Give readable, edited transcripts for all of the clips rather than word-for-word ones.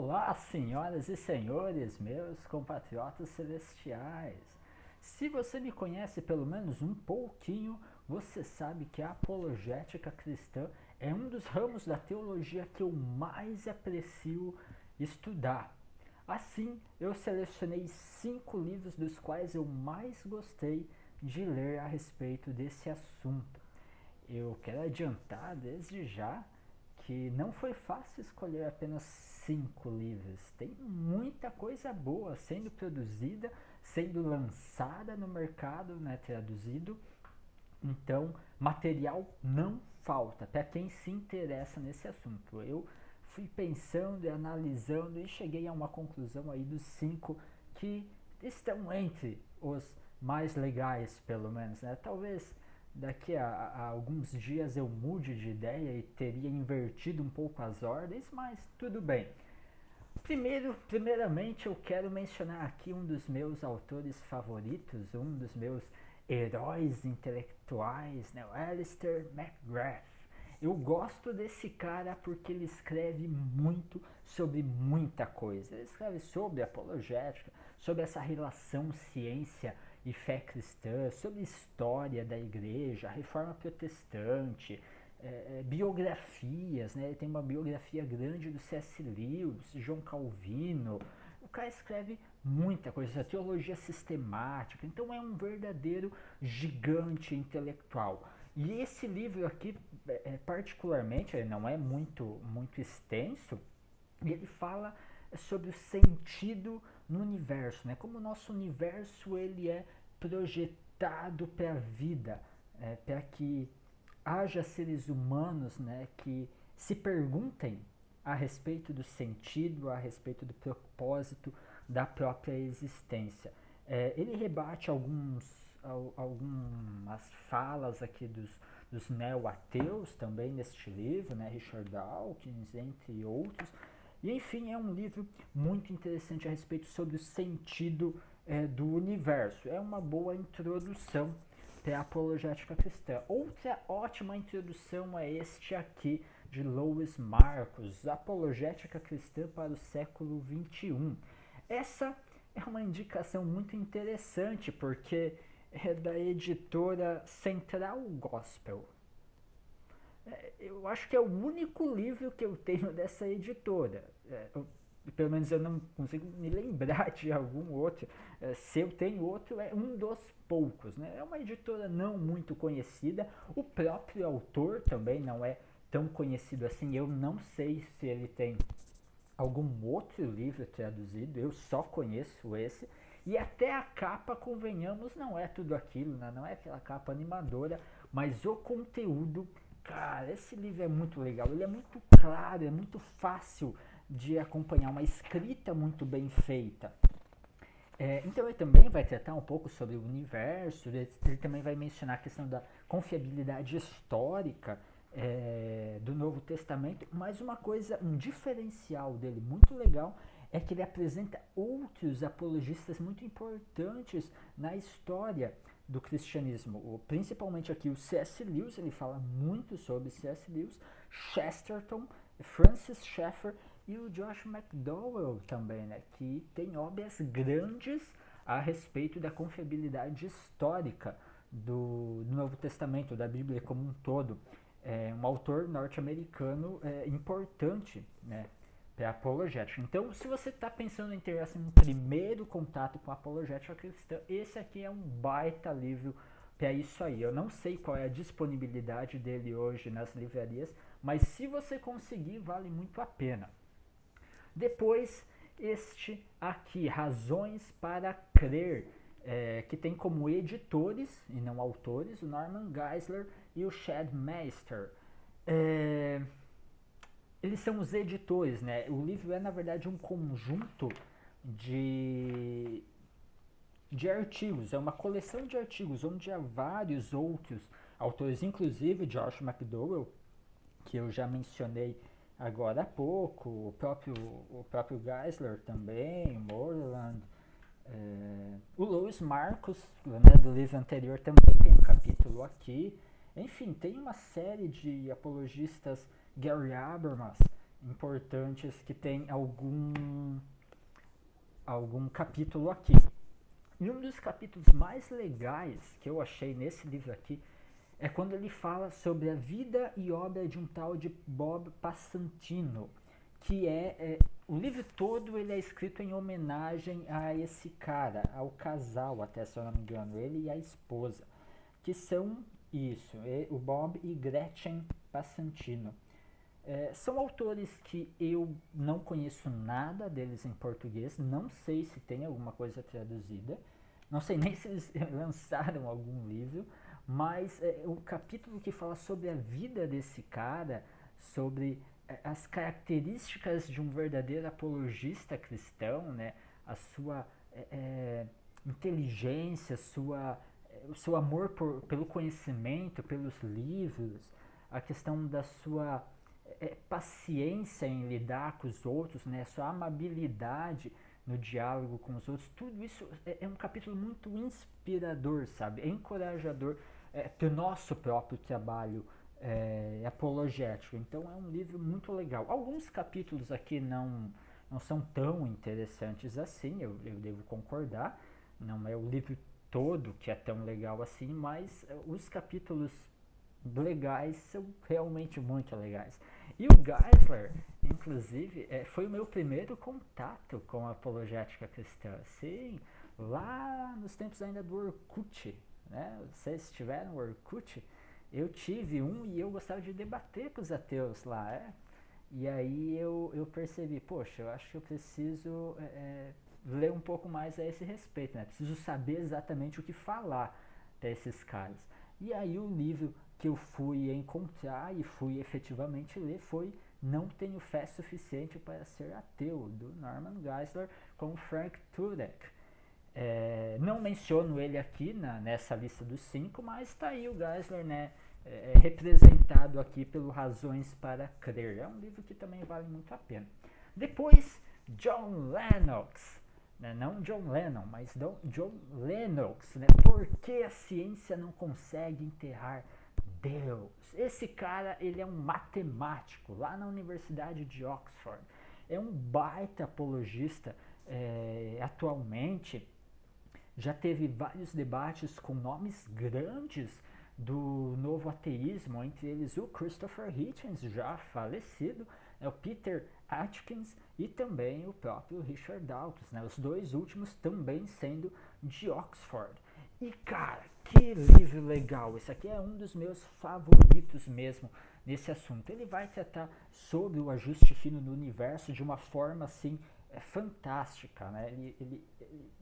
Olá, senhoras e senhores, meus compatriotas celestiais. Se você me conhece pelo menos um pouquinho, você sabe que a apologética cristã é um dos ramos da teologia que eu mais aprecio estudar. Assim, eu selecionei 5 livros dos quais eu mais gostei de ler a respeito desse assunto. Eu quero adiantar desde já que não foi fácil escolher apenas 5 livros. Tem muita coisa boa sendo produzida, sendo lançada no mercado, né, traduzido. Então, material não falta para quem se interessa nesse assunto. Eu fui pensando e analisando e cheguei a uma conclusão aí dos 5 que estão entre os mais legais, pelo menos, né? Talvez daqui a alguns dias eu mude de ideia e teria invertido um pouco as ordens, mas tudo bem. Primeiramente eu quero mencionar aqui um dos meus autores favoritos, um dos meus heróis intelectuais, né, o Alistair McGrath. Eu gosto desse cara porque ele escreve muito sobre muita coisa. Ele escreve sobre apologética, sobre essa relação ciência e fé cristã, sobre história da igreja, a reforma protestante, biografias, né? Ele tem uma biografia grande do C.S. Lewis, João Calvino. O cara escreve muita coisa, teologia sistemática, então é um verdadeiro gigante intelectual. E esse livro aqui, particularmente, ele não é muito extenso, ele fala sobre o sentido no universo, né? Como o nosso universo ele é projetado para a vida, para que haja seres humanos, né, que se perguntem a respeito do sentido, a respeito do propósito da própria existência. Ele rebate algumas falas aqui dos neo-ateus também neste livro, né, Richard Dawkins, entre outros. E enfim, é um livro muito interessante a respeito sobre o sentido do universo. É uma boa introdução para a apologética cristã. Outra ótima introdução é este aqui de Louis Markos, Apologética Cristã para o século XXI. Essa é uma indicação muito interessante porque é da editora Central Gospel. Eu acho que é o único livro que eu tenho dessa editora. Pelo menos eu não consigo me lembrar de algum outro. Se eu tenho outro, é um dos poucos, né? É uma editora não muito conhecida. O próprio autor também não é tão conhecido assim. Eu não sei se ele tem algum outro livro traduzido. Eu só conheço esse. E até a capa, convenhamos, não é tudo aquilo, né? Não é aquela capa animadora, mas o conteúdo, cara, esse livro é muito legal. Ele é muito claro, é muito fácil de acompanhar, uma escrita muito bem feita. Então ele também vai tratar um pouco sobre o universo, ele também vai mencionar a questão da confiabilidade histórica do Novo Testamento, mas uma coisa, um diferencial dele muito legal é que ele apresenta outros apologistas muito importantes na história do cristianismo, principalmente aqui o C.S. Lewis, ele fala muito sobre C.S. Lewis, Chesterton, Francis Schaeffer e o Josh McDowell também, né, que tem obras grandes a respeito da confiabilidade histórica do Novo Testamento, da Bíblia como um todo. É um autor norte-americano importante, né, para apologética. Então, se você está pensando em ter assim, um primeiro contato com a apologética cristã, esse aqui é um baita livro para isso aí. Eu não sei qual é a disponibilidade dele hoje nas livrarias, mas se você conseguir, vale muito a pena. Depois, este aqui, Razões para Crer, que tem como editores, e não autores, o Norman Geisler e o Chad Meister. Eles são os editores, né? O livro é, na verdade, um conjunto de artigos, é uma coleção de artigos onde há vários outros autores, inclusive Josh McDowell, que eu já mencionei agora há pouco, o próprio Geisler também, Moreland, o Louis Markos, né, do livro anterior, também tem um capítulo aqui. Enfim, tem uma série de apologistas, Gary Habermas, importantes que tem algum capítulo aqui. E um dos capítulos mais legais que eu achei nesse livro aqui é quando ele fala sobre a vida e obra de um tal de Bob Passantino, que o livro todo ele é escrito em homenagem a esse cara, ao casal até, se eu não me engano, ele e a esposa, que são o Bob e Gretchen Passantino. São autores que eu não conheço nada deles em português, não sei se tem alguma coisa traduzida, não sei nem se eles lançaram algum livro, mas o capítulo que fala sobre a vida desse cara, sobre as características de um verdadeiro apologista cristão, né, a sua inteligência, o seu amor pelo conhecimento, pelos livros, a questão da sua paciência em lidar com os outros, né, sua amabilidade no diálogo com os outros, tudo isso é um capítulo muito inspirador, sabe? É encorajador para o nosso próprio trabalho apologético. Então é um livro muito legal. Alguns capítulos aqui não são tão interessantes assim, eu devo concordar. Não é o livro todo que é tão legal assim, mas os capítulos legais são realmente muito legais. E o Geisler, inclusive, foi o meu primeiro contato com a apologética cristã. Sim, lá nos tempos ainda do Orkut, né? Vocês tiveram Orkut? Eu tive um e eu gostava de debater com os ateus lá, E aí eu percebi, poxa, eu acho que eu preciso ler um pouco mais a esse respeito, né? Preciso saber exatamente o que falar para esses caras. E aí o livro que eu fui encontrar e fui efetivamente ler foi Não Tenho Fé Suficiente para Ser Ateu, do Norman Geisler com Frank Turek. Não menciono ele aqui nessa lista dos 5, mas está aí o Geisler, né, representado aqui pelo Razões para Crer. É um livro que também vale muito a pena. Depois, John Lennox, né, não John Lennon, mas John Lennox, né, Por que a ciência não consegue enterrar Deus? Esse cara, ele é um matemático lá na Universidade de Oxford. É um baita apologista atualmente. Já teve vários debates com nomes grandes do novo ateísmo, entre eles o Christopher Hitchens, já falecido, o Peter Atkins e também o próprio Richard Dawkins, né? Os dois últimos também sendo de Oxford. E cara, que livro legal! Esse aqui é um dos meus favoritos mesmo nesse assunto. Ele vai tratar sobre o ajuste fino do universo de uma forma assim fantástica, né? Ele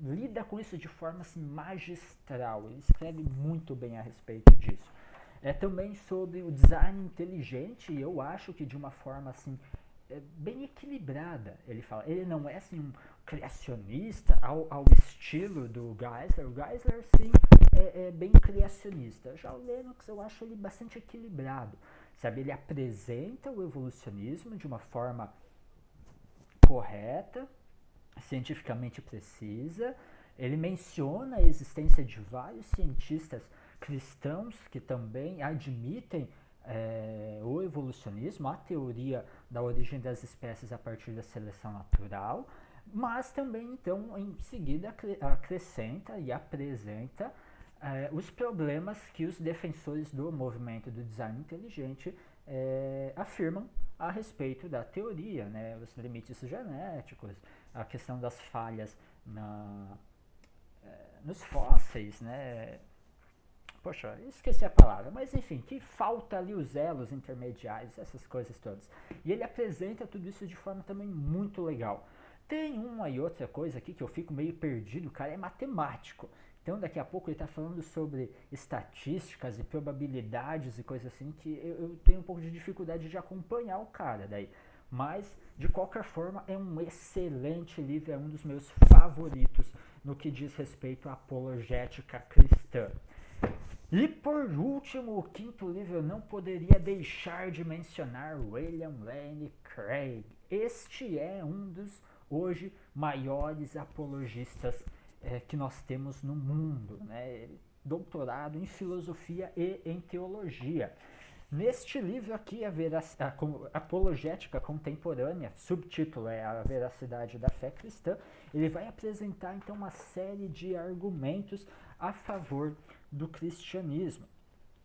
lida com isso de forma assim, magistral. Ele escreve muito bem a respeito disso. É também sobre o design inteligente, e eu acho que de uma forma assim bem equilibrada. Ele fala, ele não é assim um criacionista ao estilo do Geisler. O Geisler sim é bem criacionista. Já o Lennox eu acho ele bastante equilibrado, sabe? Ele apresenta o evolucionismo de uma forma correta, cientificamente precisa. Ele menciona a existência de vários cientistas cristãos que também admitem o evolucionismo, a teoria da origem das espécies a partir da seleção natural, mas também então em seguida acrescenta e apresenta os problemas que os defensores do movimento do design inteligente afirmam a respeito da teoria, né, os limites genéticos, a questão das falhas nos fósseis, né? Poxa, esqueci a palavra, mas enfim, que falta ali os elos intermediários, essas coisas todas. E ele apresenta tudo isso de forma também muito legal. Tem uma e outra coisa aqui que eu fico meio perdido, o cara é matemático. Então daqui a pouco ele está falando sobre estatísticas e probabilidades e coisas assim que eu tenho um pouco de dificuldade de acompanhar o cara daí. Mas, de qualquer forma, é um excelente livro, é um dos meus favoritos no que diz respeito à apologética cristã. E por último, o quinto livro, eu não poderia deixar de mencionar William Lane Craig. Este é um dos, hoje, maiores apologistas que nós temos no mundo, né? Doutorado em filosofia e em teologia. Neste livro aqui, a Apologética Contemporânea, subtítulo é A Veracidade da Fé Cristã, ele vai apresentar então uma série de argumentos a favor do cristianismo.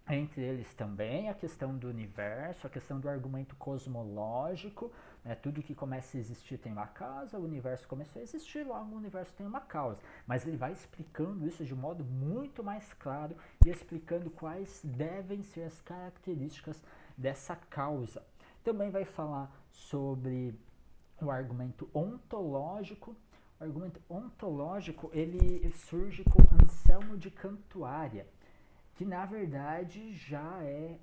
Entre eles também a questão do universo, a questão do argumento cosmológico, né? Tudo que começa a existir tem uma causa, o universo começou a existir, logo o universo tem uma causa. Mas ele vai explicando isso de um modo muito mais claro e explicando quais devem ser as características dessa causa. Também vai falar sobre o argumento ontológico. O argumento ontológico ele surge com Anselmo de Cantuária, que na verdade já é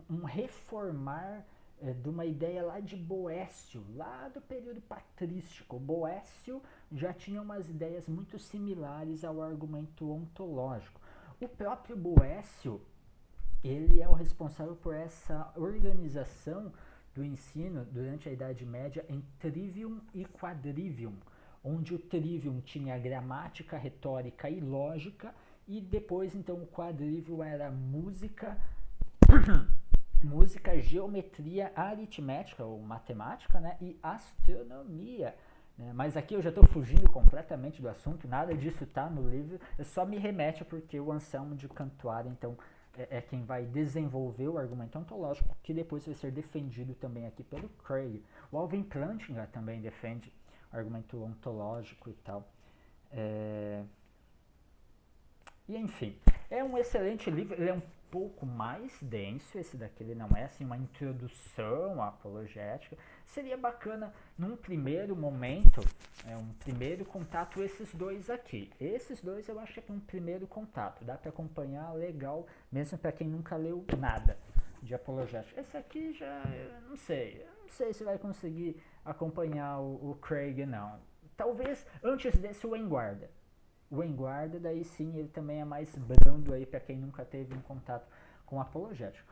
um reformar de uma ideia lá de Boécio, lá do período patrístico. Boécio já tinha umas ideias muito similares ao argumento ontológico. O próprio Boécio, ele é o responsável por essa organização do ensino durante a Idade Média em trivium e quadrivium, onde o trivium tinha gramática, retórica e lógica, e depois então o quadrivium era música, geometria aritmética ou matemática, né, e astronomia. Né? Mas aqui eu já estou fugindo completamente do assunto, nada disso está no livro, só me remete porque o Anselmo de Cantuária então é quem vai desenvolver o argumento ontológico, que depois vai ser defendido também aqui pelo Craig. O Alvin Plantinga também defende o argumento ontológico e tal. E enfim, é um excelente livro, ele é um pouco mais denso, esse daqui ele não é assim uma introdução à apologética. Seria bacana num primeiro momento, um primeiro contato, esses dois aqui. Esses dois eu acho que é um primeiro contato, dá para acompanhar legal, mesmo para quem nunca leu nada de apologética. Esse aqui já, eu não sei se vai conseguir acompanhar o Craig não. Talvez antes desse o Enguarda. O Enguarda, daí sim, ele também é mais brando aí para quem nunca teve um contato com apologética.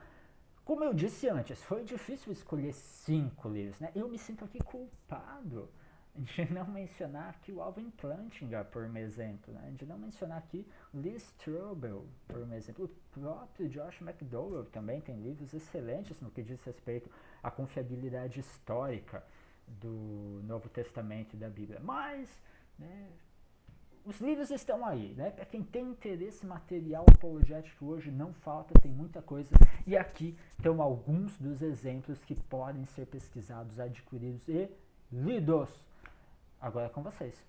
Como eu disse antes, foi difícil escolher 5 livros, né? Eu me sinto aqui culpado de não mencionar aqui o Alvin Plantinga, por exemplo, né? De não mencionar aqui o Lee Strobel, por exemplo. O próprio Josh McDowell também tem livros excelentes no que diz respeito à confiabilidade histórica do Novo Testamento e da Bíblia. Mas, né, os livros estão aí, né? Para quem tem interesse, material apologético hoje não falta, tem muita coisa. E aqui estão alguns dos exemplos que podem ser pesquisados, adquiridos e lidos. Agora é com vocês.